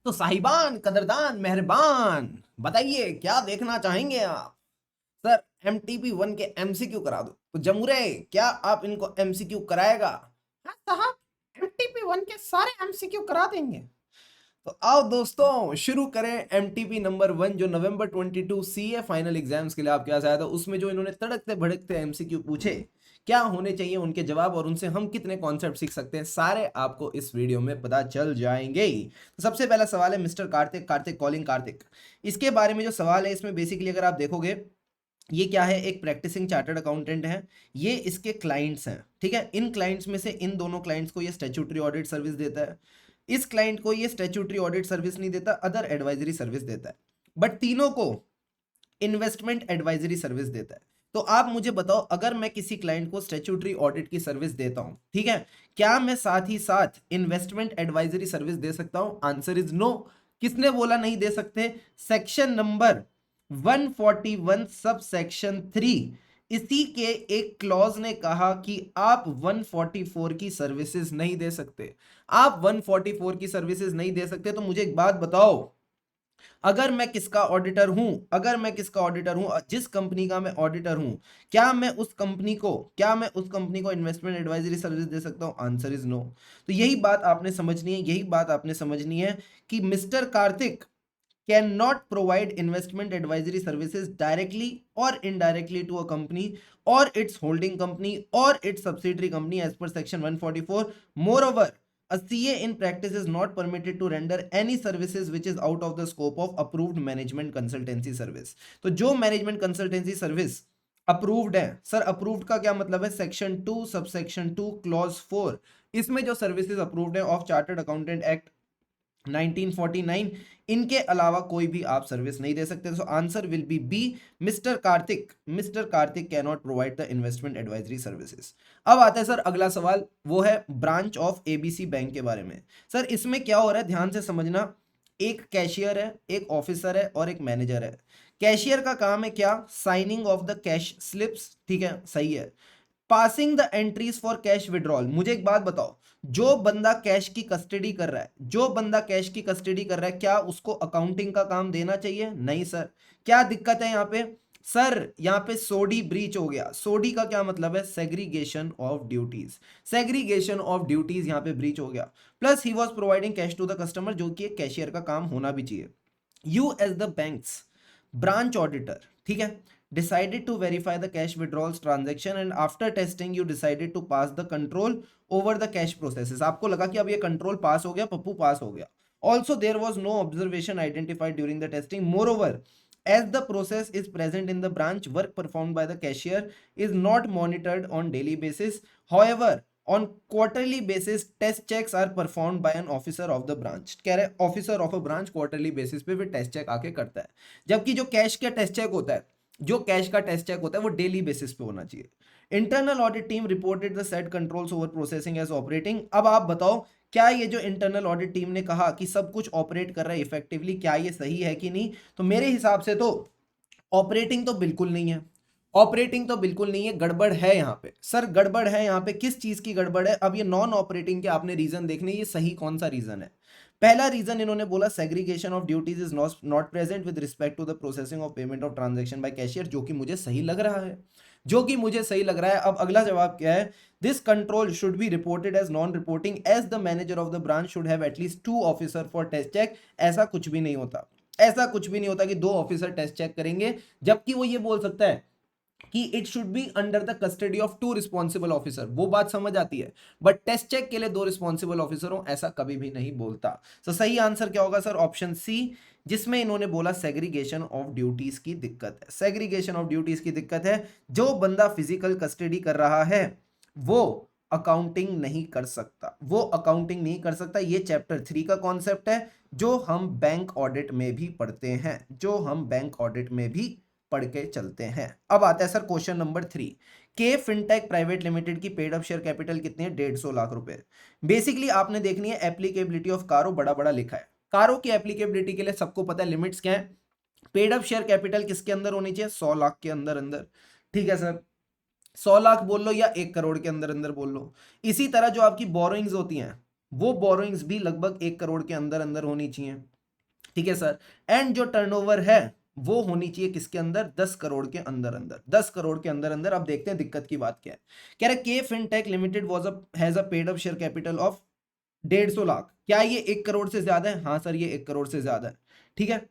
तो साहिबान, कदरदान, मेहरबान, बताइए क्या देखना चाहेंगे आप? सर एमटीपी 1 के एमसीक्यू करा दो। तो जमुरे, क्या आप इनको एमसीक्यू कराएगा? हाँ साहब, एमटीपी 1 के सारे एमसीक्यू करा देंगे। तो आओ दोस्तों शुरू करें एमटीपी नंबर 1 जो नवंबर 22 सीए फाइनल एग्जाम्स के लिए आपके पास आया था। उसमें जो इन्होंने तड़कते भड़कते एमसीक्यू पूछे, क्या होने चाहिए उनके जवाब और उनसे हम कितने कॉन्सेप्ट सीख सकते हैं, सारे आपको इस वीडियो में पता चल जाएंगे। तो सबसे पहला सवाल है मिस्टर कार्तिक, कार्तिक कॉलिंग कार्तिक। इसके बारे में जो सवाल है इसमें बेसिकली अगर आप देखोगे, ये क्या है, एक प्रैक्टिसिंग चार्टर्ड अकाउंटेंट है, ये इसके क्लाइंट्स हैं, ठीक है। इन क्लाइंट्स में से इन दोनों क्लाइंट्स को ये स्टैट्यूटरी ऑडिट सर्विस देता है, इस क्लाइंट को ये स्टैट्यूटरी ऑडिट सर्विस नहीं देता, अदर एडवाइजरी सर्विस देता है, बट तीनों को इन्वेस्टमेंट एडवाइजरी सर्विस देता है। तो आप मुझे बताओ, अगर मैं किसी क्लाइंट को स्टैट्यूटरी ऑडिट की सर्विस देता हूं, ठीक है, क्या मैं साथ ही साथ इन्वेस्टमेंट एडवाइजरी सर्विस दे सकता हूं? Answer is no. किसने बोला नहीं दे सकते? सेक्शन नंबर 141 सब सेक्शन 3, इसी के एक क्लॉज ने कहा कि आप 144 की सर्विसेज नहीं दे सकते। आप 144 की सर्विसेज नहीं दे सकते। तो मुझे एक बात बताओ, अगर मैं किसका ऑडिटर हूं, अगर मैं किसका ऑडिटर हूं, जिस कंपनी का मैं ऑडिटर हूं, क्या मैं उस कंपनी को इन्वेस्टमेंट एडवाइजरी सर्विस दे सकता हूं? Answer is no. तो यही बात आपने समझनी है, यही बात आपने समझनी है कि mister Kartik can not provide investment advisory services directly और इनडायरेक्टली टू अ कंपनी और इट्स होल्डिंग कंपनी और its subsidiary company as per section 144। More a CA in practice is not permitted to render any services which is out of the scope of approved management consultancy service। तो जो management consultancy service approved है, sir approved का क्या मतलब है? Section 2 subsection 2 clause 4, इसमें जो services approved है ऑफ चार्टर्ड अकाउंटेंट एक्ट 1949, इनके अलावा कोई भी आप सर्विस नहीं दे सकते। So answer will be B, mister Kartik can not provide the investment advisory services. अब आता है सर अगला सवाल, वो है ब्रांच ऑफ एबीसी बैंक के बारे में। सर इसमें क्या हो रहा है, ध्यान से समझना। एक कैशियर है, एक ऑफिसर है और एक मैनेजर है। कैशियर का काम है क्या? Signing off the cash slips, ठीक है, सही है। Passing the entries for cash withdrawal. मुझे एक बात बताओ, जो बंदा कैश की कस्टडी कर रहा है, जो बंदा कैश की कस्टडी कर रहा है, क्या उसको अकाउंटिंग का काम देना चाहिए? नहीं सर। क्या दिक्कत है यहाँ पे? सर यहाँ पे सोडी ब्रीच हो गया। सोडी का क्या मतलब है? Segregation of duties. Segregation of duties यहाँ पे ब्रीच हो गया। Plus he was providing cash to the customer, जो कि एक कैशियर का काम होना भी चाहिए। You as the bank's branch auditor, ठीक है, decided to verify the cash withdrawals transaction and after testing you decided to pass the control over the cash processes। आपको लगा कि अब ये कंट्रोल पास हो गया, पप्पू पास हो गया। Also there was no observation identified during the testing। Moreover, as the process is present in the branch, work performed by the cashier is not monitored on daily basis। However, on quarterly basis test checks are performed by an officer of the branch। कह रहे officer of a branch quarterly basis पे फिर test check आके करता है, जबकि जो cash का टेस्ट चेक होता है, जो कैश का टेस्ट चेक होता है वो डेली बेसिस पे होना चाहिए। Internal audit team reported the set controls over processing as operating. अब आप बताओ, क्या ये जो इंटरनल ऑडिट टीम ने कहा कि सब कुछ ऑपरेट कर रहा है इफेक्टिवली, क्या ये सही है कि नहीं? तो मेरे हिसाब से तो ऑपरेटिंग तो बिल्कुल नहीं है, ऑपरेटिंग तो बिल्कुल नहीं है, गड़बड़ है यहाँ पे। सर गड़बड़ है यहाँ पे, किस चीज की गड़बड़ है? अब ये नॉन ऑपरेटिंग के आपने रीजन देखने, ये सही कौन सा रीजन है? पहला रीजन इन्होंने बोला segregation of duties is not present with respect to the processing of payment of transaction by cashier, जो कि मुझे सही लग रहा है, जो कि मुझे सही लग रहा है। अब अगला जवाब क्या है? This control should be reported as non reporting as the manager of the branch should have at least 2 officer for test check. ऐसा कुछ भी नहीं होता, ऐसा कुछ भी नहीं होता कि 2 ऑफिसर टेस्ट चेक करेंगे, जबकि वो ये बोल सकता है कि it should be under the custody of 2 responsible officer. वो बात समझ आती है, बट टेस्ट चेक के लिए 2 रिस्पॉन्सिबल ऑफिसर हो, ऐसा कभी भी नहीं बोलता। तो सही आंसर क्या होगा सर? ऑप्शन सी, जिसमें इन्होंने बोला सेग्रीगेशन ऑफ ड्यूटीज की दिक्कत है। सेग्रीगेशन ऑफ ड्यूटीज की दिक्कत है, जो बंदा फिजिकल कस्टडी कर रहा है वो अकाउंटिंग नहीं कर सकता, वो अकाउंटिंग नहीं कर सकता। ये चैप्टर 3 का कॉन्सेप्ट है, जो हम बैंक ऑडिट में भी पढ़ते हैं, जो हम बैंक ऑडिट में भी पढ़ के चलते हैं। अब आता है sir question number 3, K fintech private limited की पेड अप शेयर कैपिटल कितनी है? 150 लाख रुपए। बेसिकली आपने देखनी है एप्लीकेबिलिटी ऑफ कारो, बड़ा बड़ा लिखा है। कारो की एप्लीकेबिलिटी के लिए सबको पता है लिमिट्स क्या है। पेड अप शेयर कैपिटल किसके अंदर होनी चाहिए? 100 लाख के अंदर अंदर, ठीक है सर। 100 लाख बोल लो या 1 करोड़ के अंदर अंदर बोल लो। इसी तरह जो आपकी बोरोइंग्स होती हैं, वो बोरोइंग्स भी लगभग 1 करोड़ के अंदर अंदर होनी चाहिए। ठीक है सर। एंड जो टर्नओवर है वो होनी चाहिए किसके अंदर, 10 करोड़ के अंदर अंदर, 10 करोड़ के अंदर अंदर। अब देखते हैं दिक्कत की बात क्या है। कह रहे K fintech limited was has a paid up share capital of 150 lakh. क्या ये 1 करोड़ से ज्यादा है? हाँ सर ये 1 करोड़ से ज्यादा है। ठीक है,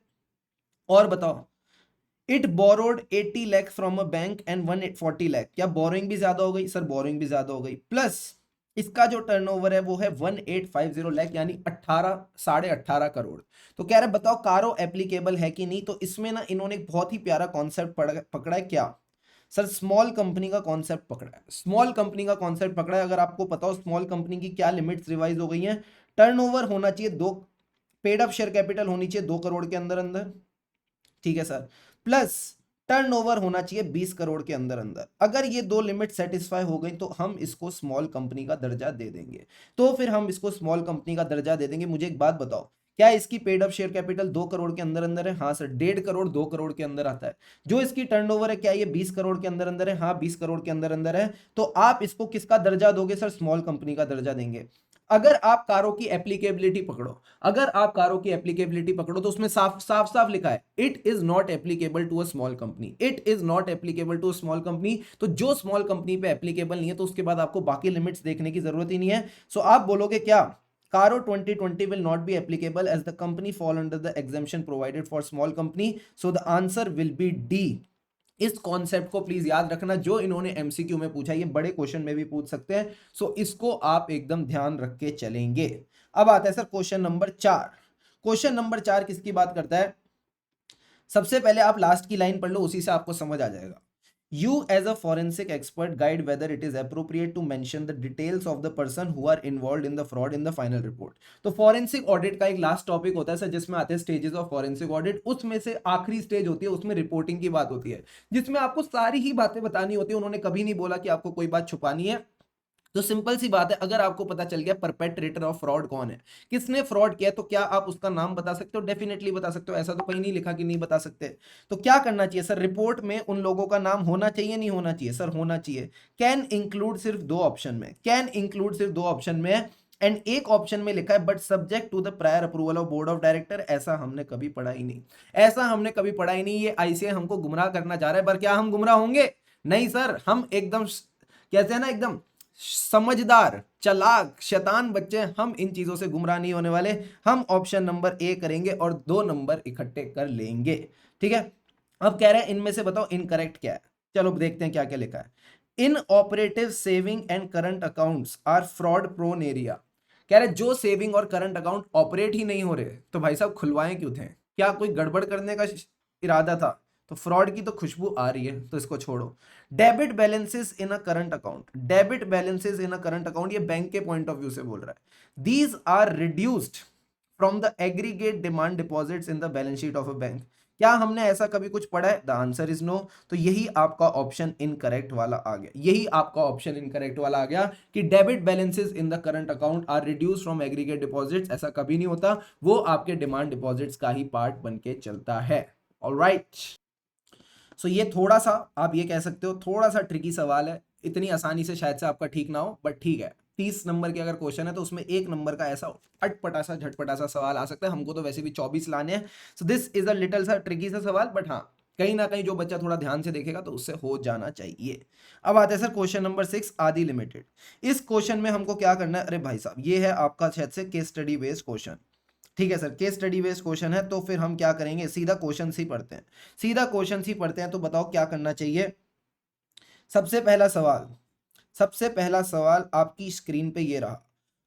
और बताओ। It borrowed 80 lakh from a bank and 140 lakh. क्या बोरोइंग भी ज्यादा हो गई? सर बोरोइंग भी ज्यादा हो गई। प्लस इसका जो टर्नओवर है वो है 1850 लाख, यानी 18 18.5 करोड़। तो कह रहे बताओ कारो एप्लीकेबल है कि नहीं। तो इसमें ना इन्होंने एक बहुत ही प्यारा कॉन्सेप्ट पकड़ा है। क्या सर? स्मॉल कंपनी का कॉन्सेप्ट पकड़ा है। स्मॉल कंपनी का कॉन्सेप्ट पकड़ा है। अगर आपको पता हो स्मॉल कंपनी की क्या लिमिट्स रिवाइज हो गई हैं, टर्नओवर होना चाहिए 2, पेड अप शेयर कैपिटल होनी चाहिए 2 करोड़ के अंदर अंदर। ठीक है सर। प्लस टर्नओवर होना चाहिए 20 करोड़ के अंदर अंदर। अगर ये दो लिमिट सेटिस्फाई हो गई तो हम इसको स्मॉल कंपनी का दर्जा दे देंगे। तो फिर हम इसको स्मॉल कंपनी का दर्जा दे देंगे। मुझे एक बात बताओ, क्या इसकी paid up share capital 2 crore के अंदर अंदर है? हाँ सर 1.5 करोड़ 2 करोड़ के अंदर आता है। जो इसकी टर्नओवर है क्या ये 20 करोड़ के अंदर अंदर है? हाँ 20 करोड़ के अंदर अंदर है। तो आप इसको किसका दर्जा दोगे सर? स्मॉल कंपनी का दर्जा देंगे। अगर आप कारों की एप्लीकेबिलिटी पकड़ो, अगर आप कारों की एप्लीकेबिलिटी पकड़ो तो उसमें साफ साफ साफ लिखा है it is not applicable to a small company. It is not applicable to a small company. तो जो स्मॉल कंपनी पे एप्लीकेबल नहीं है तो उसके बाद आपको बाकी लिमिट्स देखने की जरूरत ही नहीं है। सो आप बोलोगे क्या, कारो 2020 will not be applicable as the company fall under the exemption provided for small company. So the answer will be D. इस कॉन्सेप्ट को प्लीज याद रखना, जो इन्होंने एमसीक्यू में पूछा, ये बड़े क्वेश्चन में भी पूछ सकते हैं। सो इसको आप एकदम ध्यान रख के चलेंगे। अब आता है sir question number 4। Question number 4 किसकी बात करता है? सबसे पहले आप लास्ट की लाइन पढ़ लो, उसी से आपको समझ आ जाएगा। You as a forensic expert guide whether it is appropriate to mention the details of the person who are involved in the fraud in the final report. तो forensic audit का एक लास्ट टॉपिक होता है sir जिसमें आते हैं stages of forensic audit। उसमें से आखिरी स्टेज होती है, उसमें रिपोर्टिंग की बात होती है, जिसमें आपको सारी ही बातें बतानी होती है। उन्होंने कभी नहीं बोला कि आपको कोई बात छुपानी है। तो सिंपल सी बात है, अगर आपको पता चल गया परपेट्रेटर ऑफ फ्रॉड कौन है, किसने फ्रॉड किया, तो क्या आप उसका नाम बता सकते हो? डेफिनेटली बता सकते हो। ऐसा तो कहीं नहीं लिखा कि नहीं बता सकते। तो क्या करना चाहिए सर? रिपोर्ट में उन लोगों का नाम होना चाहिए नहीं होना चाहिए? सर होना चाहिए। कैन इंक्लूड सिर्फ 2 ऑप्शन में, कैन इंक्लूड सिर्फ 2 ऑप्शन में। एंड एक ऑप्शन में लिखा है but subject to the prior approval of board of director. ऐसा हमने कभी पढ़ा ही नहीं, ऐसा हमने कभी पढ़ा ही नहीं। ये आईसीआई हमको गुमराह करना चाह रहा है, पर क्या हम गुमराह होंगे? नहीं सर, हम एकदम कहते हैं ना एकदम समझदार चालाक शैतान बच्चे, हम इन चीजों से गुमराह नहीं होने वाले। हम ऑप्शन नंबर ए करेंगे और 2 नंबर इकट्ठे कर लेंगे। ठीक है, अब कह रहे हैं इनमें से बताओ इनकरेक्ट क्या है। चलो देखते हैं क्या क्या लिखा है। Inoperative saving and current accounts are fraud prone area. कह रहे जो सेविंग और करंट अकाउंट ऑपरेट ही नहीं हो रहे तो भाई साहब खुलवाए क्यों थे? क्या कोई गड़बड़ करने का इरादा था? तो फ्रॉड की तो खुशबू आ रही है, तो इसको छोड़ो। Debit balances in a current account, debit balances in a current account, ये बैंक के पॉइंट ऑफ व्यू से बोल रहा है। These are reduced from the aggregate demand deposits in the balance sheet of a bank. क्या हमने ऐसा कभी कुछ पढ़ा है? The answer is no. तो यही आपका ऑप्शन इनकरेक्ट वाला आ गया, यही आपका ऑप्शन इनकरेक्ट वाला आ गया कि debit balances in the current account are reduce from aggregate deposits. ऐसा कभी नहीं होता, वो आपके डिमांड डिपॉजिट्स का ही पार्ट बन के चलता है। ऑलराइट, सो ये थोड़ा सा आप ये कह सकते हो थोड़ा सा ट्रिकी सवाल है, इतनी आसानी से शायद से आपका ठीक ना हो, बट ठीक है। 30 नंबर के अगर क्वेश्चन है तो उसमें 1 नंबर का ऐसा अटपटा सा झटपटा सा सवाल आ सकता है। हमको तो वैसे भी 24 लाने हैं। So this is a little सा ट्रिकी सा सवाल, बट हाँ कहीं ना कहीं जो बच्चा थोड़ा ध्यान से देखेगा तो उससे हो जाना चाहिए। अब आते हैं सर क्वेश्चन नंबर 6, आदि लिमिटेड। इस क्वेश्चन में हमको क्या करना है? अरे भाई साहब ये है आपका शायद से केस स्टडी बेस्ड क्वेश्चन। ठीक है sir, case study based question है, तो फिर हम क्या करेंगे, सीधा क्वेश्चन ही पढ़ते हैं, सीधा क्वेश्चन ही पढ़ते हैं। तो बताओ क्या करना चाहिए। सबसे पहला सवाल, सबसे पहला सवाल आपकी स्क्रीन पे ये रहा।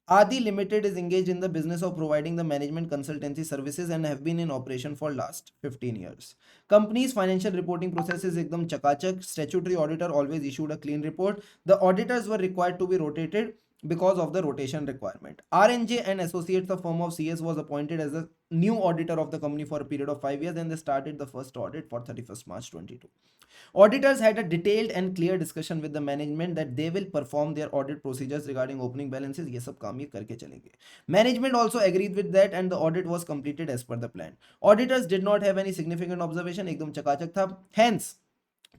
Aadi limited is engage in the business of providing the management consultancy services and have been in operation for last 15 years. Company's financial reporting process is एकदम चकाचक. Statutory auditor always issued a clean report. The auditors were required to be rotated because of the rotation requirement. R&J and Associates, the firm of CS, was appointed as the new auditor of the company for a period of 5 years, and they started the first audit for 31st March 22. Auditors had a detailed and clear discussion with the management that they will perform their audit procedures regarding opening balances. ये सब काम ये करके चलेंगे. Management also agreed with that and the audit was completed as per the plan. Auditors did not have any significant observation. एकदम चकाचक था. Hence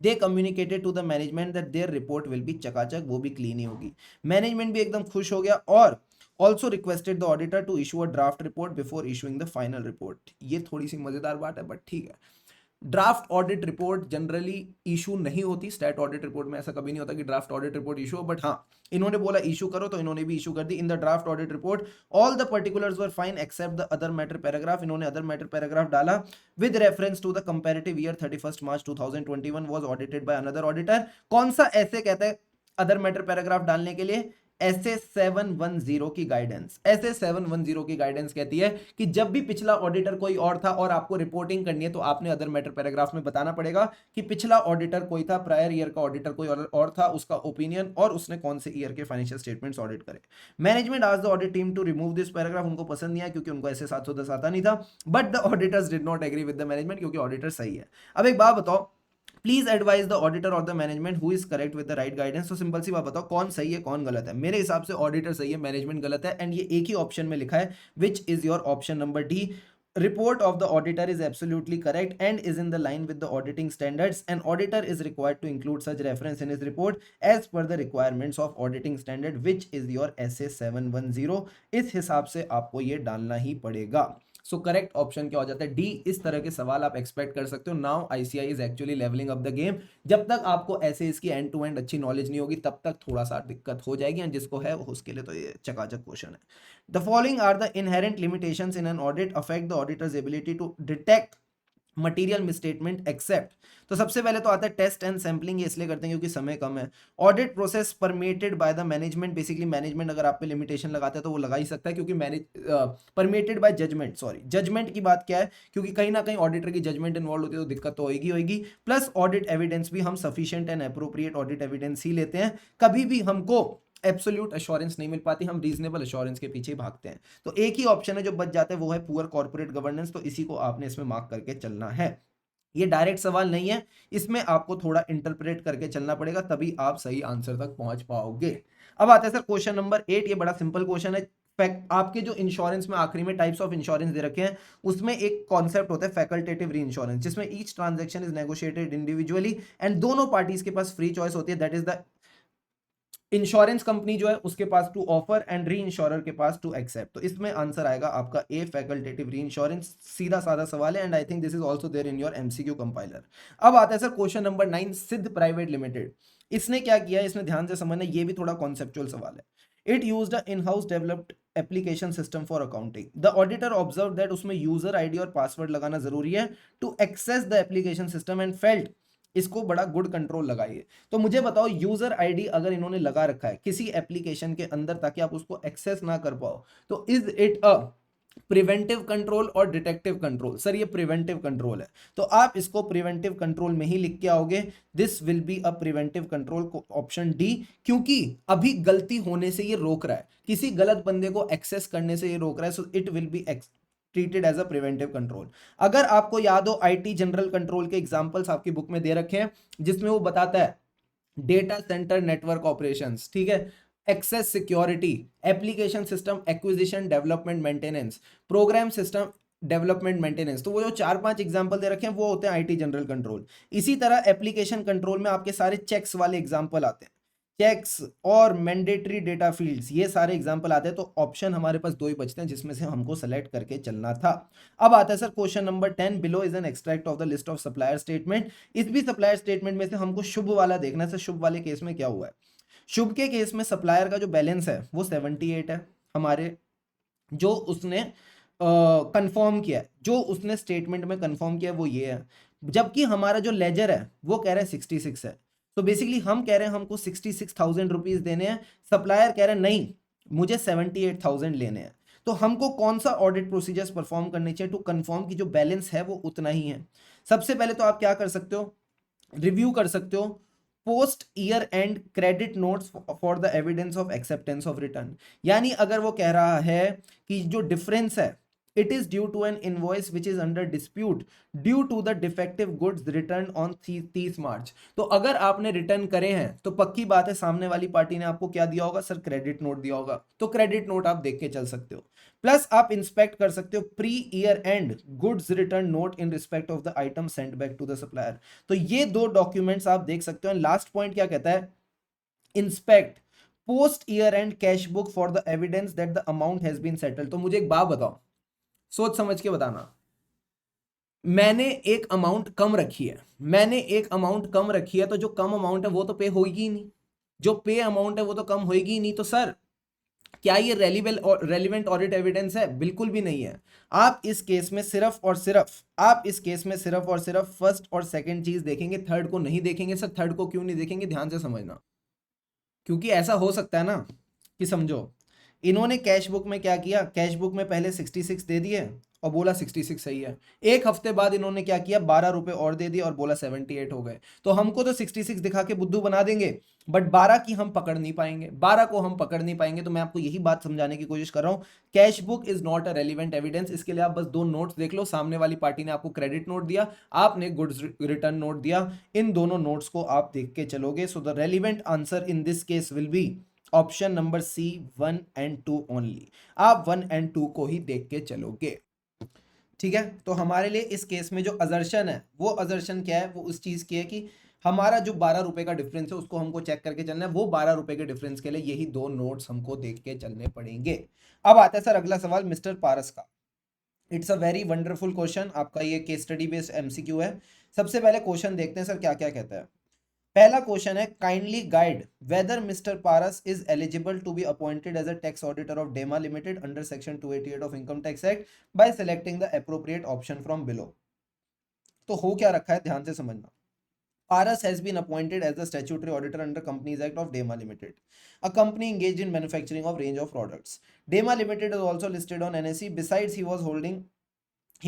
they communicated to the management that their report will be चकाचक, वो भी clean ही होगी. Management भी एकदम खुश हो गया और also requested the auditor to issue a draft report before issuing the final report. ये थोड़ी सी मजेदार बात है बट ठीक है। Draft audit report generally issue नहीं होती, स्टैट ऑडिट रिपोर्ट में ऐसा कभी नहीं होता कि ड्राफ्ट ऑडिट रिपोर्ट इशू हो, बट हाँ इन्होंने बोला इशू करो तो इन्होंने भी इशू कर दी। In the draft audit report all the particulars were fine except the other matter paragraph. इन्होंने अदर मैटर पैराग्राफ डाला with reference to the comparative year 31 March 2021 was audited by another auditor. कौन सा ऐसे कहता है other matter paragraph डालने के लिए? एसए 710 की गाइडेंस। एसए 710 की गाइडेंस कहती है कि जब भी पिछला ऑडिटर कोई और था और आपको रिपोर्टिंग करनी है तो आपने अदर मैटर पैराग्राफ में बताना पड़ेगा कि पिछला ऑडिटर कोई था, प्रायर ईयर का ऑडिटर कोई और था, उसका ओपिनियन और उसने कौन से ईयर के फाइनेंशियल स्टेटमेंट्स ऑडिट करे। Management asked the audit team to remove this paragraph. उनको पसंद नहीं आया क्योंकि उनको ऐसे 710 आता नहीं था, but the auditors did not agree with the management, क्योंकि ऑडिटर सही है। अब एक बात बताओ, प्लीज एडवाइज द ऑडिटर और the management who is correct with the right guidance. तो सिंपल सी बात बताओ कौन सही है कौन गलत है। मेरे हिसाब से ऑडिटर सही है, मैनेजमेंट गलत है, एंड ये एक ही ऑप्शन में लिखा है, which is your option number D. Report of the auditor is absolutely correct and is in the line with the auditing standards. An auditor is required to include such reference in his report as per the requirements of auditing standard, which is your SA 710। इस हिसाब से आपको ये डालना ही पड़ेगा। So correct option क्या हो जाता है? डी। इस तरह के सवाल आप एक्सपेक्ट कर सकते हो। Now ICI is actually levelling up the game. जब तक आपको ऐसे इसकी एंड टू एंड अच्छी नॉलेज नहीं होगी तब तक थोड़ा सा दिक्कत हो जाएगी, एंड जिसको है उसके लिए तो ये चकाचक क्वेश्चन है। The following are the inherent limitations in an audit affect the auditor's ability to detect material misstatement except. तो सबसे पहले तो आता है टेस्ट एंड सैम्पलिंग, ये इसलिए करते हैं क्योंकि समय कम है। Audit process permitted by the management. Basically management अगर आप पे लिमिटेशन लगाता है तो वो लगा ही सकता है, क्योंकि permitted by judgement, sorry judgement की बात क्या है, क्योंकि कहीं ना कहीं ऑडिटर की जजमेंट इन्वॉल्व होती है तो दिक्कत तो होगी। प्लस ऑडिट एविडेंस भी हम sufficient and appropriate audit evidence ही लेते हैं, कभी भी हमको एब्सोल्यूट एश्योरेंस नहीं मिल पाती, हम रीजनेबल एश्योरेंस के पीछे भागते हैं। तो एक ही ऑप्शन है जो बच जाता है, वो है पुअर कॉर्पोरेट गवर्नेंस। तो इसी को आपने इसमें मार्क करके चलना है। ये डायरेक्ट सवाल नहीं है, इसमें आपको थोड़ा इंटरप्रेट करके चलना पड़ेगा, तभी आप सही आंसर तक पहुंच पाओगे। अब आते हैं सर क्वेश्चन नंबर 8। ये बड़ा सिंपल क्वेश्चन है। आपके जो इंश्योरेंस में आखिरी में टाइप्स ऑफ इंश्योरेंस दे रखे हैं, उसमें एक कॉन्सेप्ट होता है फैकल्टेटिव री इंश्योरेंस, जिसमें each transaction is negotiated individually and दोनों पार्टीज के पास फ्री चॉइस होती है। That is the insurance company जो है उसके पास to offer and re insurer के पास टू एक्सेप्ट। तो इसमें आंसर आएगा आपका ए, फैकल्टेटिव री इंश्योरेंस। सीधा साधा सवाल है, and I think this is also there in your MCQ compiler. अब आता है सर क्वेश्चन नंबर 9, सिद्ध प्राइवेट लिमिटेड। इसने क्या किया, इसमें ध्यान से समझना, ये भी थोड़ा कॉन्सेप्चुअल सवाल है। It used a in house developed application system for accounting. The auditor observe that उसमें यूजर आईडी और पासवर्ड लगाना जरूरी है to access the application system and felt इसको बड़ा गुड कंट्रोल लगाइए। तो मुझे बताओ यूजर आईडी अगर इन्होंने लगा रखा है किसी एप्लीकेशन के अंदर ताकि आप उसको एक्सेस ना कर पाओ, तो is it a preventive control और डिटेक्टिव कंट्रोल? सर ये प्रिवेंटिव कंट्रोल है, तो आप इसको प्रिवेंटिव कंट्रोल में ही लिख के आओगे। This will be a preventive control, option D, क्योंकि अभी गलती होने से ये रोक रहा है, किसी गलत बंदे को एक्सेस करने से ये रोक रहा है। So it will be treated as a preventive control. अगर आपको याद हो आईटी जनरल कंट्रोल के एग्जांपल्स आपकी बुक में दे रखे हैं, जिसमें वो बताता है डेटा सेंटर नेटवर्क ऑपरेशंस, ठीक है, access security, application system acquisition development maintenance, program system development maintenance. तो वो जो 4-5 एग्जांपल दे रखे हैं वो होते हैं आईटी जनरल कंट्रोल। इसी तरह एप्लीकेशन कंट्रोल में आपके सारे चेक्स वाले एग्जांपल आते हैं, चेक्स और मैंडेटरी डेटा फील्ड्स, ये सारे एग्जांपल आते हैं। तो ऑप्शन हमारे पास दो ही बचते हैं जिसमें से हमको सेलेक्ट करके चलना था। अब आता है sir question number 10, below is an extract of the list of supplier statement. इस भी सप्लायर स्टेटमेंट में से हमको शुभ वाला देखना है। शुभ वाले केस में क्या हुआ है? शुभ के केस में सप्लायर का जो बैलेंस है वो 78 है हमारे, जो उसने कंफर्म किया है, जो उसने स्टेटमेंट में कंफर्म किया है वो ये है, जबकि हमारा जो लेजर है वो कह रहा है 66 है। तो बेसिकली हम कह रहे हैं हमको 66,000 रुपीज देने हैं, सप्लायर कह रहे हैं नहीं मुझे 78,000 लेने हैं। तो हमको कौन सा ऑडिट प्रोसीजर्स परफॉर्म करने चाहिए टू कंफर्म कि जो बैलेंस है वो उतना ही है? सबसे पहले तो आप क्या कर सकते हो, रिव्यू कर सकते हो post year and credit notes for the evidence of acceptance of return. यानी अगर वो कह रहा है कि जो डिफरेंस है it is due to an invoice which is under dispute due to the defective goods returned on 30 मार्च। तो अगर आपने रिटर्न करे हैं तो पक्की बात है सामने वाली पार्टी ने आपको क्या दिया होगा? सर क्रेडिट नोट दिया होगा। तो क्रेडिट नोट आप देख के चल सकते हो, प्लस आप इंस्पेक्ट कर सकते हो pre year end goods return note in respect of the item sent back to the supplier. तो ये दो डॉक्यूमेंट्स आप देख सकते हो। लास्ट पॉइंट क्या कहता है? Inspect post year end cash book for the evidence that the amount has been settled. तो मुझे एक बात बताओ, सोच समझ के बताना। मैंने एक अमाउंट कम रखी है, मैंने एक अमाउंट कम रखी है, तो जो कम अमाउंट है वो तो पे होगी ही नहीं, जो पे अमाउंट है वो तो कम होगी ही नहीं। तो सर क्या ये रेलिवेंट ऑडिट एविडेंस है? बिल्कुल भी नहीं है। आप इस केस में सिर्फ और सिर्फ फर्स्ट और सेकंड चीज देखेंगे, थर्ड को नहीं देखेंगे। सर थर्ड को क्यों नहीं देखेंगे? ध्यान से समझना, क्योंकि ऐसा हो सकता है ना कि समझो, इन्होंने कैश बुक में क्या किया, कैश बुक में पहले 66 दे दिए और बोला 66 सही है। एक हफ्ते बाद इन्होंने क्या किया, 12 रुपए और दे दिए और बोला 78 हो गए। तो हमको तो 66 दिखा के बुद्धू बना देंगे, बट 12 की हम पकड़ नहीं पाएंगे, 12 को हम पकड़ नहीं पाएंगे। तो मैं आपको यही बात समझाने की कोशिश कर रहा हूं, cash book is not a relevant evidence. इसके लिए आप बस दो नोट्स देख लो, सामने वाली पार्टी ने आपको क्रेडिट नोट दिया, आपने गुड्स रिटर्न नोट दिया, इन दोनों नोट्स को आप देख के चलोगे। So the relevant answer in this case will be option number C, 1 and 2 only. आप 1 एंड 2 को ही देख के चलोगे, ठीक है। तो हमारे लिए इस केस में जो अजर्शन है, वो अजर्शन क्या है, वो उस चीज की है कि हमारा जो 12 रुपए का डिफरेंस है उसको हमको चेक करके चलना है। वो 12 रुपए के डिफरेंस के लिए यही दो नोट्स हमको देख के चलने पड़ेंगे। अब आता है सर अगला सवाल मिस्टर पारस का। It's a very wonderful question, आपका ये केस स्टडी बेस्ड एमसीक्यू है। सबसे पहले क्वेश्चन देखते हैं सर क्या क्या कहता है। पहला क्वेश्चन है, kindly guide whether mister Paras is eligible to be appointed as a tax auditor of Dema limited under section 288 of income tax act by selecting the appropriate option from below. तो हो क्या रखा है, ध्यान से समझना। Paras has been appointed as the statutory auditor under Companies Act of Dema Limited, a company engaged in manufacturing of range of products. Dema Limited is also listed on NSE. Besides, he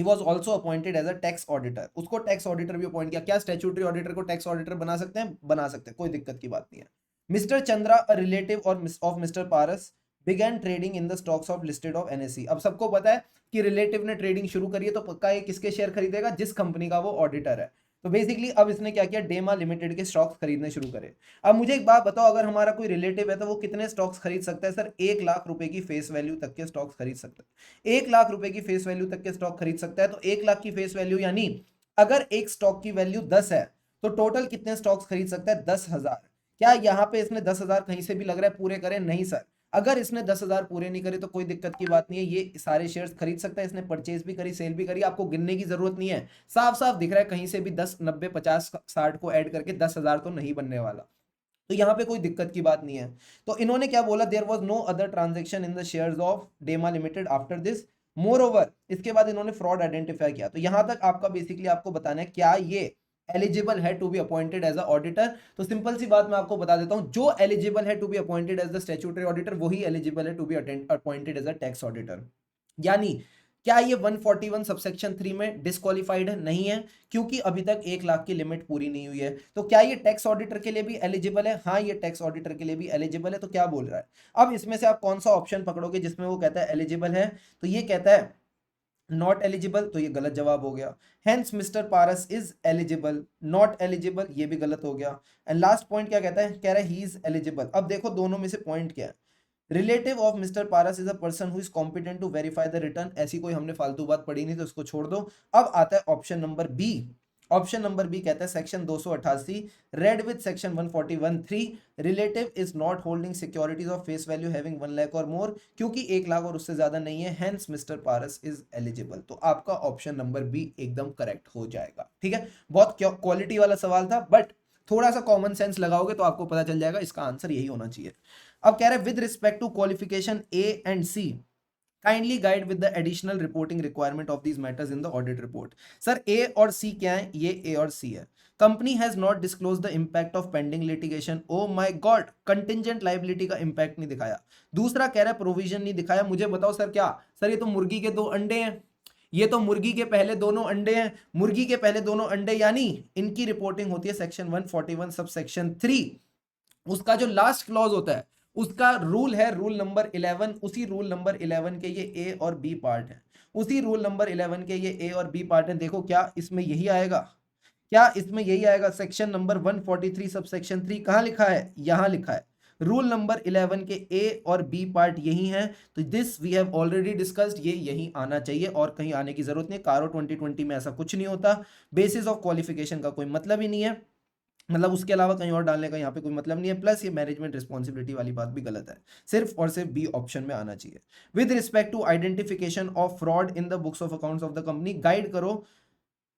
was also appointed as a tax auditor. उसको tax auditor भी appoint किया। क्या statutory auditor को tax auditor बना सकते हैं? बना सकते हैं, कोई दिक्कत की बात नहीं है। Mister Chandra, a relative of mister Paras, began trading in the stocks of listed of NSE. अब सबको पता है कि रिलेटिव ने ट्रेडिंग शुरू करी है, तो पक्का ये किसके शेयर खरीदेगा? जिस कंपनी का वो ऑडिटर है। तो बेसिकली अब इसने क्या किया, डेमा लिमिटेड के स्टॉक्स खरीदने शुरू करे। अब मुझे एक बात बताओ, अगर हमारा कोई रिलेटिव है तो वो कितने स्टॉक्स खरीद सकता है? सर 1 लाख रुपए की फेस वैल्यू तक के स्टॉक्स खरीद सकता है। 1 लाख रुपए की फेस वैल्यू तक के स्टॉक खरीद सकता है। तो 1 लाख की फेस वैल्यू यानी अगर एक स्टॉक की वैल्यू 10 है तो टोटल कितने स्टॉक्स खरीद सकता है? 10,000। क्या यहाँ पे इसने 10,000 कहीं से भी लग रहा है पूरे करें? नहीं सर, अगर इसने 10,000 पूरे नहीं करे तो कोई दिक्कत की बात नहीं है, ये सारे शेयर्स खरीद सकता है। इसने परचेज भी करी, सेल भी करी, आपको गिनने की जरूरत नहीं है। साफ साफ दिख रहा है कहीं से भी 10, 90, 50, 60 को ऐड करके 10,000 तो नहीं बनने वाला। तो यहाँ पे कोई दिक्कत की बात नहीं है। तो इन्होंने क्या बोला, there was no other transaction in the shares of Dema limited after this. Moreover, इसके बाद इन्होंने फ्रॉड आइडेंटिफाई किया। तो यहां तक आपका बेसिकली आपको बताना है क्या ये एलिजिबल है to be appointed as a auditor. तो सिंपल सी बात मैं आपको बता देता हूं, जो एलिजिबल है to be appointed as the statutory auditor वही एलिजिबल है to be appointed as a tax auditor. यानी क्या ये 141 सबसेक्शन 3 में डिस्क्वालिफाइड है? नहीं है, क्योंकि अभी तक 1 लाख की लिमिट पूरी नहीं हुई है। तो क्या ये टैक्स ऑडिटर के लिए भी एलिजिबल है? हाँ, ये टैक्स ऑडिटर के लिए भी एलिजिबल है। तो क्या बोल रहा है, अब इसमें से आप कौन सा ऑप्शन पकड़ोगे जिसमें वो कहता है एलिजिबल है? तो ये कहता है नॉट एलिजिबल, तो ये गलत जवाब हो गया। Hence mister Paras is eligible, not eligible ये भी गलत हो गया। एंड लास्ट पॉइंट क्या कहता है, कह रहा है ही इज एलिजिबल। अब देखो दोनों में से पॉइंट क्या है। Relative of mister Paras is a person who is competent to verify the return. ऐसी कोई हमने फालतू बात पढ़ी नहीं तो इसको छोड़ दो। अब आता है option number B. Option number B कहता है section 288 read with section 141(3) relative is not holding securities of face value having 1 lakh और मोर, क्योंकि 1 लाख और उससे ज्यादा नहीं है, hence mister Paras is eligible. तो आपका ऑप्शन नंबर बी एकदम करेक्ट हो जाएगा, ठीक है। बहुत क्वालिटी वाला सवाल था, बट थोड़ा सा कॉमन सेंस लगाओगे तो आपको पता चल जाएगा इसका आंसर यही होना चाहिए। अब कह रहे हैं with respect to qualification A and C kindly guide with the additional reporting requirement of these matters in the audit report. Sir A और सी क्या है? ये ए और सी है। Company has not disclose the impact of pending litigation. Oh my God, contingent liability का impact नहीं दिखाया। दूसरा कह रहा है प्रोविजन नहीं दिखाया। मुझे बताओ सर क्या, सर ये तो मुर्गी के 2 अंडे हैं, ये तो मुर्गी के पहले दोनों अंडे हैं, मुर्गी के पहले दोनों अंडे यानी इनकी रिपोर्टिंग होती है सेक्शन 141 सब सेक्शन 3। उसका जो लास्ट क्लॉज होता है उसका रूल है रूल नंबर 11। उसी रूल नंबर 11 के ये ए और बी पार्ट है, उसी रूल नंबर 11 के ये ए और बी पार्ट है। देखो क्या इसमें यही आएगा, क्या इसमें यही आएगा? सेक्शन नंबर 143 सब सेक्शन 3 कहां लिखा है? यहां लिखा है। रूल नंबर 11 के ए और बी पार्ट यही है। तो this we have already discussed, ये यही आना चाहिए और कहीं आने की जरूरत नहीं। कारो 2020 में ऐसा कुछ नहीं होता, बेसिस ऑफ क्वालिफिकेशन का कोई मतलब ही नहीं है। मतलब उसके अलावा कहीं और डालने का यहाँ पे कोई मतलब नहीं है। प्लस ये मैनेजमेंट रिस्पॉन्सिबिलिटी वाली बात भी गलत है, सिर्फ और सिर्फ बी ऑप्शन में आना चाहिए। With respect to identification of fraud in the books of accounts of the company, guide करो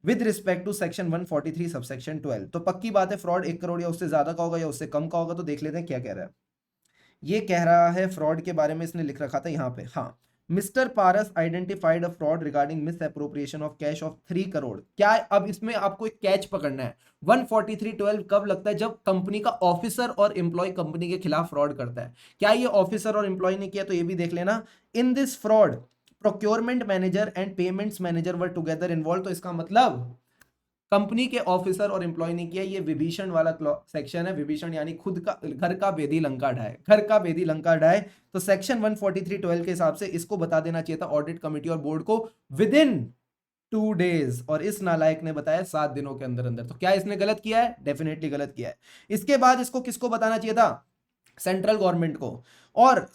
with respect to section 143 subsection 12। तो पक्की बात है फ्रॉड 1 करोड़ या उससे ज्यादा का होगा या उससे कम का होगा। तो देख लेते हैं क्या कह रहा है। ये कह रहा है फ्रॉड के बारे में, इसने लिख रखा था यहाँ पे, हाँ, mister Paras identified a fraud regarding miss appropriation of cash of 3 crore. क्या अब इसमें आपको एक कैच पकड़ना है। 143(12) कब लगता है, जब कंपनी का ऑफिसर और एम्प्लॉय कंपनी के खिलाफ फ्रॉड करता है। क्या ये ऑफिसर और एम्प्लॉय ने किया, तो ये भी देख लेना। In this fraud procurement manager and payments manager were together involve. तो इसका मतलब कंपनी के ऑफिसर और एम्प्लॉय ने किया। ये विभीषण वाला सेक्शन है। विभीषण यानी खुद का घर का बेदी लंका ढाए, घर का बेदी लंका ढाए। तो सेक्शन 143(12) के हिसाब से इसको बता देना चाहिए था ऑडिट कमिटी और बोर्ड को विद इन 2 days, और इस नालायक ने बताया 7 दिनों के अंदर अंदर। तो क्या इसने गलत किया है? डेफिनेटली गलत किया है। इसके बाद इसको किसको बताना चाहिए था? सेंट्रल गवर्नमेंट को। और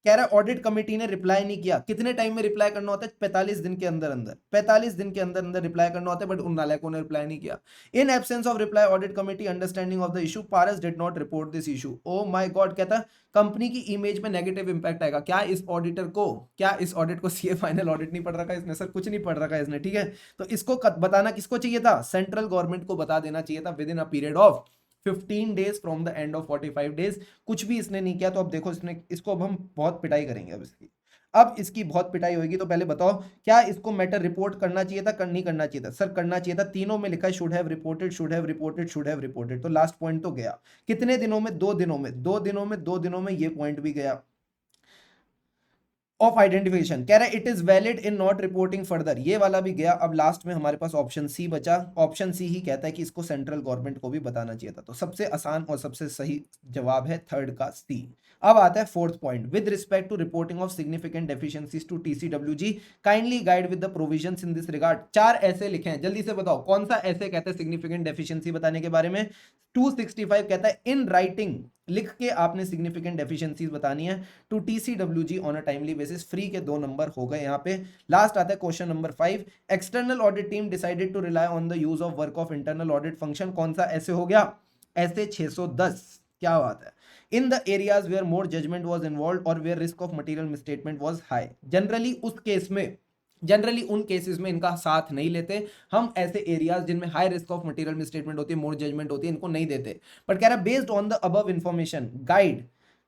कह रहा है ऑडिट कमेटी ने रिप्लाई नहीं किया। कितने टाइम में रिप्लाई करना होता है? 45 दिन के अंदर अंदर, 45 दिन के अंदर अंदर रिप्लाई करना होता है, बट उन नालायकों ने रिप्लाई नहीं किया। In absence of reply audit committee understanding of the issue, Paras did not report this issue. O my God, कहता कंपनी की इमेज में नेगेटिव इंपैक्ट आएगा। क्या इस ऑडिटर को, क्या इस ऑडिट को सीए फाइनल ऑडिट नहीं पढ़ रखा इसने? सर कुछ नहीं पढ़ रखा इसने, ठीक है। तो इसको बताना किसको चाहिए था? सेंट्रल गवर्नमेंट को बता देना चाहिए था with in a period of 15 days from the end of 45 days. कुछ भी इसने नहीं किया। तो अब देखो इसने, इसको अब हम बहुत पिटाई करेंगे अब इसकी। अब इसकी बहुत पिटाई होगी। तो पहले बताओ क्या इसको मैटर रिपोर्ट करना चाहिए था, नहीं करना चाहिए था? सर करना चाहिए था। तीनों में लिखा है should have reported, should have reported, should have reported. तो लास्ट पॉइंट तो गया। कितने दिनों में? 2 दिनों में, 2 दिनों में, 2 दिनों में ये पॉइंट भी गया। ऑफ आइडेंटिफिकेशन कह रहा है it is valid in not reporting further, ये वाला भी गया। अब लास्ट में हमारे पास ऑप्शन सी बचा। ऑप्शन सी ही कहता है कि इसको सेंट्रल गवर्नमेंट को भी बताना चाहिए था। तो सबसे आसान और सबसे सही जवाब है थर्ड का सी। अब आता है fourth point. With respect to reporting of significant deficiencies to TCWG, kindly guide with the provisions in this regard. 4 ऐसे लिखे हैं, जल्दी से बताओ कौन सा ऐसे कहता है सिग्निफिकेंट डेफिशिएंसी बताने के बारे में? 265 कहता है इन राइटिंग, लिख के आपने सिग्निफिकेंट डेफिशिएंसीज बतानी है to TCWG on a timely basis. Free के 2 नंबर हो गए यहाँ पे। लास्ट आता है question number 5। External audit team decided to rely on the use of work of internal audit function. कौन सा ऐसे हो गया? ऐसे 610। क्या बात है। In the areas where more judgement was involve और where risk of material misstatement was high. Generally उस केस में, जनरली उन केसेस में इनका साथ नहीं लेते हम। ऐसे एरियाज जिनमें high risk of material misstatement होती है, मोर जजमेंट होती है, इनको नहीं देते। बट कह रहा है based on the above information guide,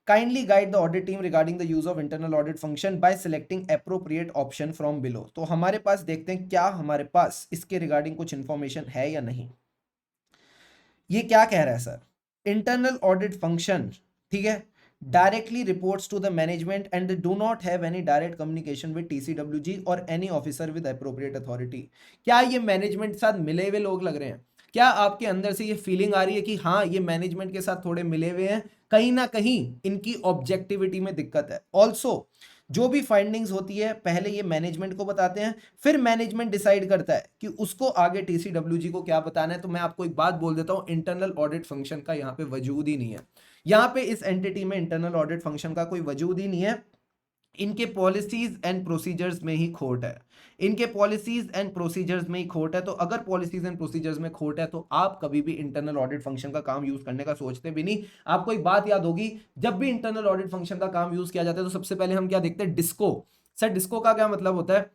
kindly guide the audit team regarding the use of internal audit function by selecting appropriate option from below. तो हमारे पास देखते हैं क्या हमारे पास इसके रिगार्डिंग कुछ इंफॉर्मेशन है या नहीं। ये क्या कह रहा है सर? इंटरनल ऑडिट फंक्शन, ठीक है, directly reports to the management and they do not have any direct communication with TCWG or any officer with appropriate authority। क्या ये मैनेजमेंट के साथ मिले हुए लोग लग रहे हैं? क्या आपके अंदर से ये फीलिंग आ रही है कि हाँ ये मैनेजमेंट के साथ थोड़े मिले हुए हैं? कहीं ना कहीं इनकी ऑब्जेक्टिविटी में दिक्कत है। ऑल्सो जो भी फाइंडिंग्स होती है पहले ये मैनेजमेंट को बताते हैं, फिर मैनेजमेंट डिसाइड करता है कि उसको आगे टीसीडब्ल्यूजी को क्या बताना है। तो मैं आपको एक बात बोल देता हूं, इंटरनल ऑडिट फंक्शन का यहाँ पे वजूद ही नहीं है। यहाँ पे इस एंटिटी में इंटरनल ऑडिट फंक्शन का कोई वजूद ही नहीं है। इनके पॉलिसीज एंड प्रोसीजर्स में ही खोट है। इनके पॉलिसीज एंड प्रोसीजर्स में ही खोट है। तो अगर पॉलिसीज एंड प्रोसीजर्स में खोट है तो आप कभी भी इंटरनल ऑडिट फंक्शन का काम यूज करने का सोचते भी नहीं। आपको एक बात याद होगी, जब भी इंटरनल ऑडिट फंक्शन का काम यूज किया जाता है तो सबसे पहले हम क्या देखते हैं? डिस्को। सर डिस्को का क्या मतलब होता है?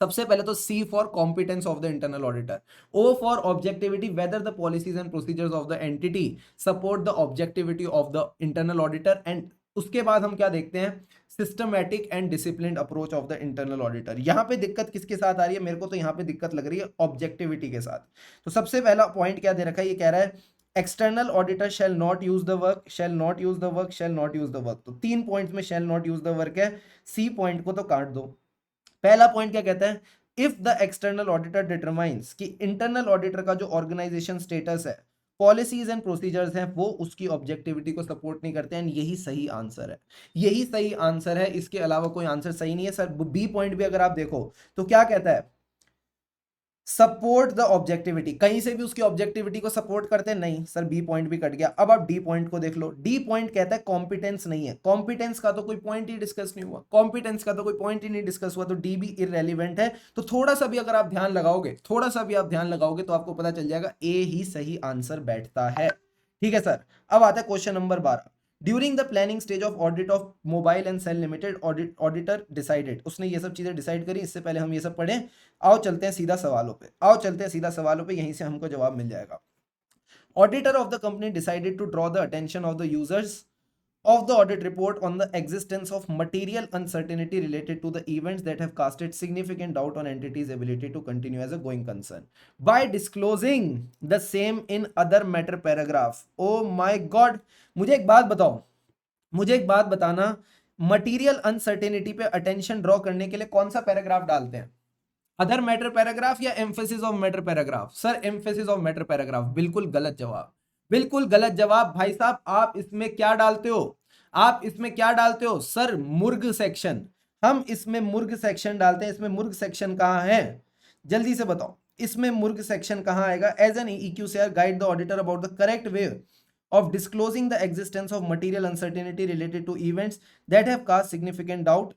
सबसे पहले तो C for competence of the internal auditor, O for objectivity whether the policies and procedures of the entity support the objectivity of the internal auditor, and उसके बाद हम क्या देखते हैं? Systematic and disciplined approach of the internal auditor. यहां पे दिक्कत किसके साथ आ रही है? मेरे को तो यहां पे दिक्कत लग रही है ऑब्जेक्टिविटी के साथ। तो सबसे पहला पॉइंट क्या दे रखा है? ये कह रहा है external auditor shall not use the work, shall not use the work, shall not use the work. तो 3 पॉइंट्स में shall not use the work है। सी पॉइंट को तो काट दो। पहला पॉइंट क्या कहता है? If the external auditor determines कि इंटरनल ऑडिटर का जो ऑर्गेनाइजेशन स्टेटस है, पॉलिसीज एंड प्रोसीजर्स हैं, वो उसकी ऑब्जेक्टिविटी को सपोर्ट नहीं करते हैं। यही सही आंसर है, यही सही आंसर है। इसके अलावा कोई आंसर सही नहीं है सर। बी पॉइंट भी अगर आप देखो तो क्या कहता है? सपोर्ट द ऑब्जेक्टिविटी, कहीं से भी उसकी ऑब्जेक्टिविटी को सपोर्ट करते हैं नहीं सर, बी पॉइंट भी कट गया। अब आप डी पॉइंट को देख लो, डी पॉइंट कहता है कॉम्पिटेंस नहीं है, कॉम्पिटेंस का तो कोई पॉइंट ही डिस्कस नहीं हुआ, कॉम्पिटेंस का तो कोई पॉइंट ही नहीं डिस्कस हुआ, तो डी भी इररेलेवेंट है। तो थोड़ा सा भी अगर आप ध्यान लगाओगे, थोड़ा सा भी आप ध्यान लगाओगे तो आपको पता चल जाएगा ए ही सही आंसर बैठता है। ठीक है सर। अब आता है question number 12। During the planning stage of audit of mobile and cell limited auditor decided, उसने ये सब चीजें डिसाइड करी, इससे पहले हम ये सब पढ़ें। आओ चलते हैं सीधा सवालों पे, आओ चलते हैं सीधा सवालों पे, यहीं से हमको जवाब मिल जाएगा। Auditor of the company decided to draw the attention of the users of the audit report on the existence of material uncertainty related to the events that have casted significant doubt on entity's ability to continue as a going concern by disclosing the same in other matter paragraph। oh my god, मुझे एक बात बताओ, मुझे एक बात बताना, material uncertainty pay attention draw करने के लिए कौन सा पैराग्राफ डालते हैं? अदर मैटर पैराग्राफ या emphasis of matter paragraph? Sir emphasis of matter paragraph. बिल्कुल गलत जवाब, बिल्कुल गलत जवाब भाई साहब। आप इसमें क्या डालते हो, आप इसमें क्या डालते हो सर? मुर्ग सेक्शन। हम इसमें मुर्ग सेक्शन डालते हैं। इसमें मुर्ग सेक्शन कहाँ है, जल्दी से बताओ, इसमें मुर्ग सेक्शन कहाँ आएगा? As an EQ share guide the auditor about the correct way of disclosing the existence of material uncertainty related to events that have caused significant doubt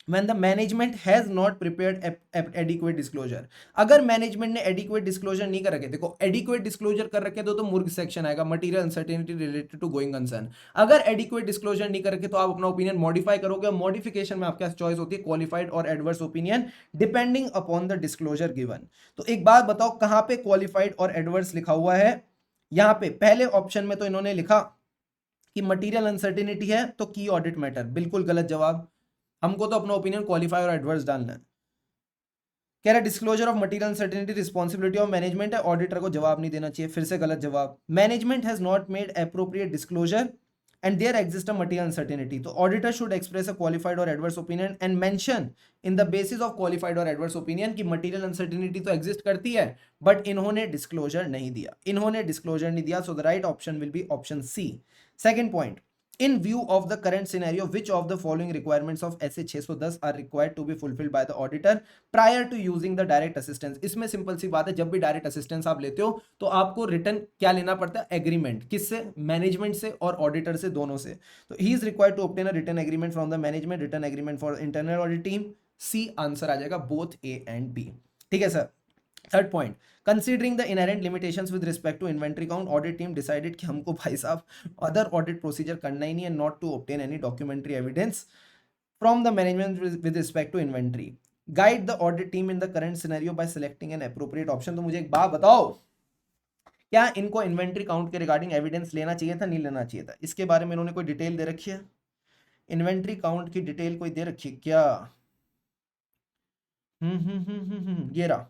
when the management has not prepared adequate disclosure। अगर management ने adequate disclosure नहीं कर रखे, देखो adequate disclosure कर रखे तो मुर्ग सेक्शन आएगा, material uncertainty related to going concern। अगर adequate disclosure नहीं कर रखे तो आप अपना ओपिनियन मॉडिफाई करोगे, और मॉडिफिकेशन में आपके पास चॉइस होती है क्वालिफाइड और adverse opinion depending upon the disclosure given. तो एक बात बताओ, कहां पे क्वालिफाइड और एडवर्स लिखा हुआ है? यहां पे पहले ऑप्शन में तो इन्होंने लिखा कि मटेरियल अनसर्टेनिटी है तो की ऑडिट मैटर, बिल्कुल गलत जवाब। हमको तो अपना ओपिनियन क्वालिफाई और एडवर्स डालना है। कह रहा disclosure of material uncertainty responsibility of management है, ऑडिटर को जवाब नहीं देना चाहिए, फिर से गलत जवाब। Management has not made appropriate disclosure and there exists a material uncertainty, तो auditor should express a qualified or adverse opinion and mention in the basis of qualified or adverse opinion कि material uncertainty तो exist करती है but इन्होंने disclosure नहीं दिया, इन्होंने disclosure नहीं दिया। so the right option will be option C। second point, in view of the current scenario which of the following requirements of SA 610 are required to be fulfilled by the auditor prior to using the direct assistance। इसमें simple सी बात है, जब भी direct assistance आप लेते हो तो आपको रिटर्न क्या लेना पड़ता है? एग्रीमेंट। किससे? मैनेजमेंट से और ऑडिटर से, दोनों से। तो he is required to obtain a return agreement from the management, return agreement for internal audit team. C answer आ जाएगा, बोथ ए एंड बी। ठीक है sir. Third point, considering the inherent limitations with respect to inventory count, audit team decided कि हमको भाई साहब other audit procedure करना ही नहीं है, not to obtain any documentary evidence from the management with respect to inventory. Guide the audit team in the current scenario by selecting an appropriate option. तो मुझे एक बात बताओ, क्या इनको इन्वेंट्री काउंट के रिगार्डिंग एविडेंस लेना चाहिए था, नहीं लेना चाहिए था? इसके बारे में इन्होंने कोई डिटेल दे रखी है? इन्वेंट्री काउंट की डिटेल कोई दे रखी है क्या? ये रहा।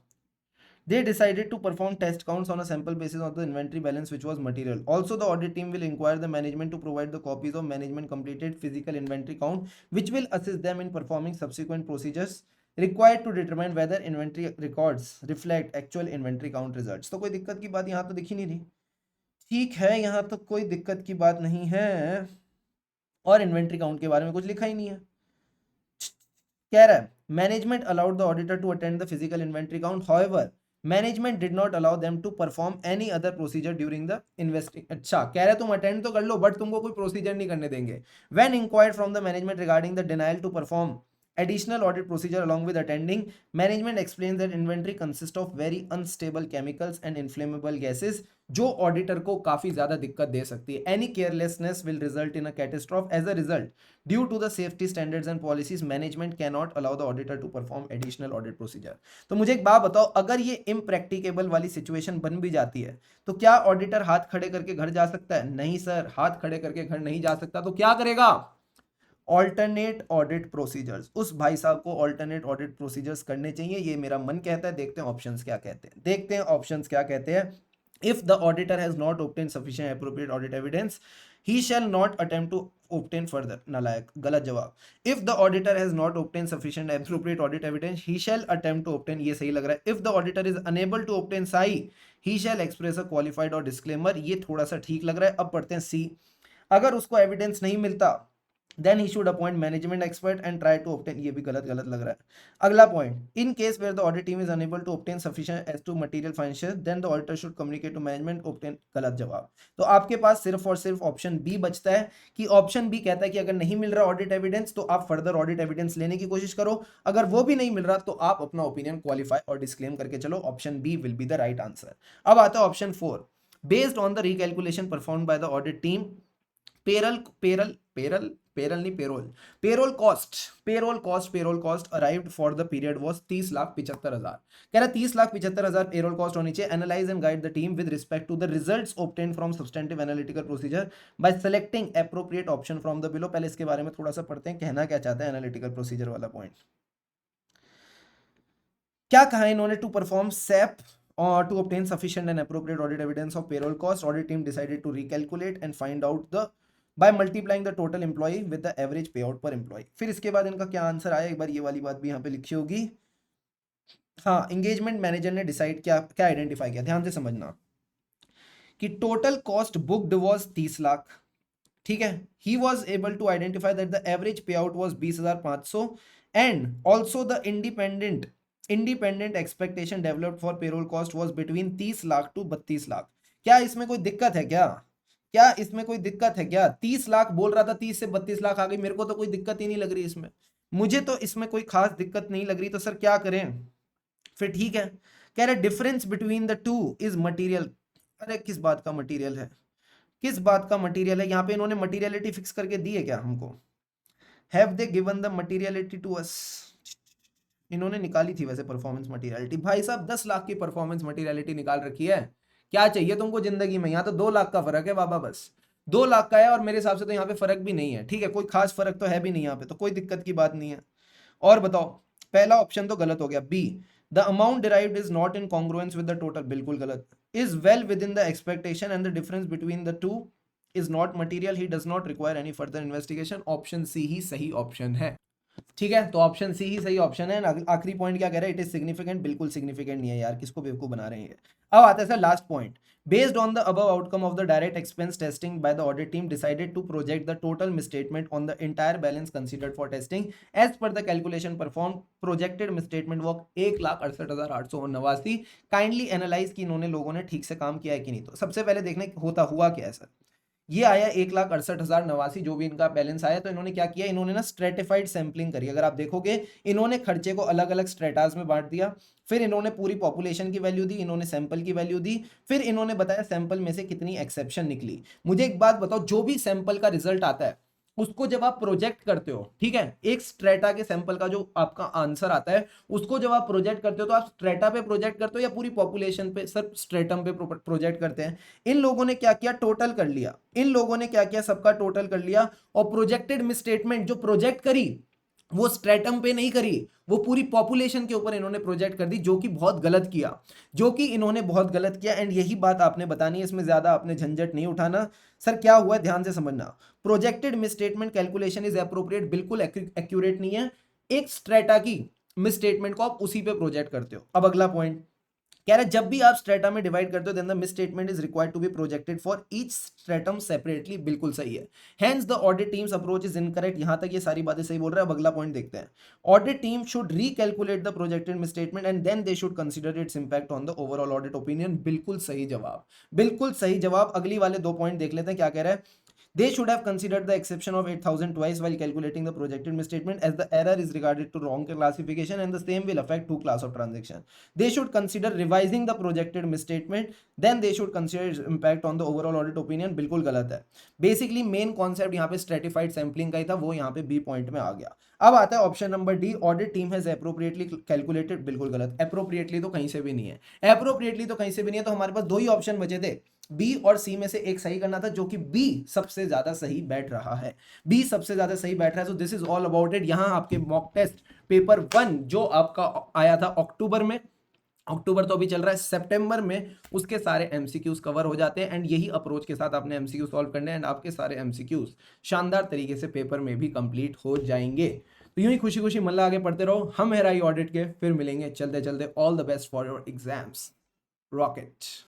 They decided to perform test counts on a sample basis of the inventory balance which was material. Also, the audit team will inquire the management to provide the copies of management completed physical inventory count, which will assist them in performing subsequent procedures required to determine whether inventory records reflect actual inventory count results। तो कोई दिक्कत की बात यहाँ तो दिखी नहीं रही। ठीक है, यहाँ तो कोई दिक्कत की बात नहीं है, और इन्वेंट्री काउंट के बारे में कुछ लिखा ही नहीं है। कह रहा है management allowed the auditor to attend the physical inventory count, however management did not allow them to perform any other procedure during the investing. अच्छा, कह रहे तुम अटेंड तो कर लो बट तुमको कोई प्रोसीजर नहीं करने देंगे। When inquired from the management regarding the denial to perform additional audit procedure along with attending, management explains that inventory consists of very unstable chemicals and inflammable gases जो ऑडिटर को काफी ज्यादा दिक्कत दे सकती है। Any carelessness will result in a catastrophe. As a result due to the safety standards and policies management can not allow the auditor to perform additional audit procedure. तो मुझे एक बात बताओ, अगर ये इम्प्रैक्टिकेबल वाली सिचुएशन बन भी जाती है तो क्या ऑडिटर हाथ खड़े करके घर जा सकता है? नहीं सर, हाथ खड़े करके घर नहीं जा सकता। तो क्या करेगा? Alternate audit procedures. उस भाई साहब को ऑल्टरनेट ऑडिट प्रोसीजर्स करने चाहिए, ये मेरा मन कहता है। देखते हैं ऑप्शंस क्या कहते हैं, देखते हैं ऑप्शंस क्या कहते हैं। If the auditor has not obtained sufficient appropriate audit evidence, he shall not attempt to obtain further। नालायक, गलत जवाब। if the auditor has not obtained sufficient appropriate audit evidence, he shall attempt to obtain, ये सही लग रहा है। if the auditor is unable to obtain SAI, he shall express a qualified or disclaimer, ये थोड़ा सा ठीक लग रहा है। अब पढ़ते हैं सी। अगर उसको एविडेंस नहीं मिलता then he should appoint management expert and try to obtain, ये भी गलत गलत लग रहा है। अगला point, in case where the audit team is unable to obtain sufficient as to material financial then the auditor should communicate to management obtain, गलत जवाब। तो आपके पास सिर्फ और सिर्फ ऑप्शन बी बचता है कि ऑप्शन बी कहता है कि अगर नहीं मिल रहा ऑडिट एविडेंस तो आप फर्दर ऑडिट एविडेंस लेने की कोशिश करो, अगर वो भी नहीं मिल रहा तो आप अपना ओपिनियन क्वालिफाई और डिस्क्लेम करके चलो, option B will be the right answer. अब आता है option 4, based on the recalculation performed by the audit team payroll cost arrived for the period was 30,75,000। कह रहा 30,75,000 पेरोल कॉस्ट होनी चाहिए। Analyse and guide the team with respect to the results obtained from substantive analytical procedure by selecting appropriate option from the below. पहले इसके बारे में थोड़ा सा पढ़ते हैं, कहना क्या चाहता है एनालिटिकल प्रोसीजर वाला पॉइंट। क्या कहा इन्होंने, to perform SAP or to obtain sufficient and appropriate audit evidence of payroll cost, audit team decided to recalculate and find out the by multiplying the total employee with the average payout per employee। फिर इसके बाद इनका क्या answer आया, एक बार ये वाली बात भी यहाँ पे लिखी होगी। हाँ, एंगेजमेंट मैनेजर ने डिसाइड क्या क्या आइडेंटिफाई किया, ध्यान से समझना कि total cost booked was 30 lakh, ठीक है। He was able to identify that the average pay out was 20,500 and also the independent expectation developed for payroll cost was between 30 lakh to 32 lakh. क्या इसमें कोई दिक्कत है क्या इसमें कोई दिक्कत है क्या? 30 लाख बोल रहा था, 30 से 32 लाख आ गई, मेरे को तो कोई दिक्कत ही नहीं लग रही इसमें, मुझे तो इसमें कोई खास दिक्कत नहीं लग रही, तो सर क्या करें? फिर ठीक है, कह रहे difference between the two is material. अरे किस बात का मटीरियल है, किस बात का मटीरियल है? यहाँ पे इन्होंने मटीरियलिटी फिक्स करके दी है क्या हमको? Have they given the materiality to us? इन्होंने निकाली थी वैसे परफॉर्मेंस मटीरियलिटी, भाई साहब 10 लाख की परफॉर्मेंस मटीरियलिटी निकाल रखी है, क्या चाहिए तुमको जिंदगी में? यहाँ तो 2 लाख का फर्क है बाबा, बस 2 लाख का है, और मेरे हिसाब से तो यहाँ पे फर्क भी नहीं है, ठीक है, कोई खास फर्क तो है भी नहीं यहाँ पे, तो कोई दिक्कत की बात नहीं है। और बताओ, पहला ऑप्शन तो गलत हो गया, B the amount derived is not in congruence with the total, बिल्कुल गलत। Is well within the expectation and the difference between the two is not material, he does not require any further investigation, option C ही सही option है, ठीक है। तो option C ही सही ऑप्शन है। आखिरी पॉइंट क्या कह रहा है, इट इज सिग्निफिकेंट, बिल्कुल सिग्निफिकेंट नहीं है यार, किसको बेवकूफ बना रहे हैं। अब आता है sir last point, based on the above outcome of the direct expense testing by the audit team decided to project the total misstatement on the entire balance considered for testing as per the calculation perform, projected misstatement work 1,68,889। Kindly analyse कि इन्होंने लोगों ने ठीक से काम किया है कि नहीं। तो सबसे पहले देखने होता हुआ क्या है सर, ये आया 1,68,089 जो भी इनका बैलेंस आया, तो इन्होंने क्या किया, इन्होंने ना स्ट्रेटिफाइड सैंपलिंग करी। अगर आप देखोगे इन्होंने खर्चे को अलग अलग स्ट्रेटास में बांट दिया, फिर इन्होंने पूरी पॉपुलेशन की वैल्यू दी, इन्होंने सैंपल की वैल्यू दी, फिर इन्होंने बताया सैंपल में से कितनी एक्सेप्शन निकली। मुझे एक बात बताओ, जो भी सैंपल का रिजल्ट आता है उसको जब आप प्रोजेक्ट करते हो, ठीक है, एक स्ट्रेटा के सैंपल का जो आपका आंसर आता है उसको जब आप प्रोजेक्ट करते हो तो आप स्ट्रेटा पे प्रोजेक्ट करते हो या पूरी पॉपुलेशन पे? सर स्ट्रेटम पे प्रोजेक्ट करते हैं। इन लोगों ने क्या किया, टोटल कर लिया, इन लोगों ने क्या किया, सबका टोटल कर लिया, और प्रोजेक्टेड मिसस्टेटमेंट जो प्रोजेक्ट करी वो स्ट्रेटम पे नहीं करी, वो पूरी पॉपुलेशन के ऊपर इन्होंने प्रोजेक्ट कर दी, जो कि बहुत गलत किया, जो कि इन्होंने बहुत गलत किया। एंड यही बात आपने बतानी है, इसमें ज्यादा आपने झंझट नहीं उठाना। सर क्या हुआ है, ध्यान से समझना, projected misstatement calculation is appropriate, बिल्कुल एक्यूरेट नहीं है, एक स्ट्रेटा की मिसस्टेटमेंट को आप उसी पे प्रोजेक्ट करते हो। अब अगला पॉइंट कह रहे जब भी आप स्ट्रेटा में डिवाइड करते हो then the misstatement is required to be projected for each stratum separately, बिल्कुल सही है। Hence the audit team's approach is incorrect. यहां तक ये सारी बातें सही बोल रहे हैं। अब अगला पॉइंट देखते हैं, audit team should recalculate the projected misstatement and then they should consider its impact on the overall audit opinion, बिल्कुल सही जवाब, बिल्कुल सही जवाब। अगली वाले 2 पॉइंट देख लेते हैं क्या कह रहा है, they should have considered the exception of 8,000 twice while calculating the projected misstatement as the error is regarded to wrong classification and the same will affect 2 class of transaction. They should consider revising the projected misstatement, then they should consider its impact on the overall audit opinion, बिल्कुल गलत है। Basically main concept यहाँ पे stratified sampling का ही था, वो यहाँ पे बी पॉइंट में आ गया। अब आता है option number D, audit team has appropriately calculated, बिल्कुल गलत। एप्रोप्रिएटली तो कहीं से भी नहीं है, एप्रोप्रिएटली तो कहीं से भी नहीं है, तो हमारे पास 2 ही ऑप्शन बचे थे, बी और सी में से एक सही करना था, जो कि बी सबसे ज्यादा सही बैठ रहा है, बी सबसे ज्यादा सही बैठ रहा है। So this is all about it. यहां आपके मॉक टेस्ट पेपर 1 जो आपका आया था अक्टूबर में, अक्टूबर तो अभी चल रहा है, सितंबर में उसके सारे एमसीक्यूज कवर हो जाते हैं। एंड यही अप्रोच के साथ आपने एमसीक्यू सॉल्व करने हैं एंड आपके सारे एमसीक्यूज शानदार तरीके से पेपर में भी कंप्लीट हो जाएंगे। तो यूं ही खुशी खुशी मल्ला आगे पढ़ते रहो, हम है राई ऑडिट के, फिर मिलेंगे चलते चलते। All the best for your exams, rocket.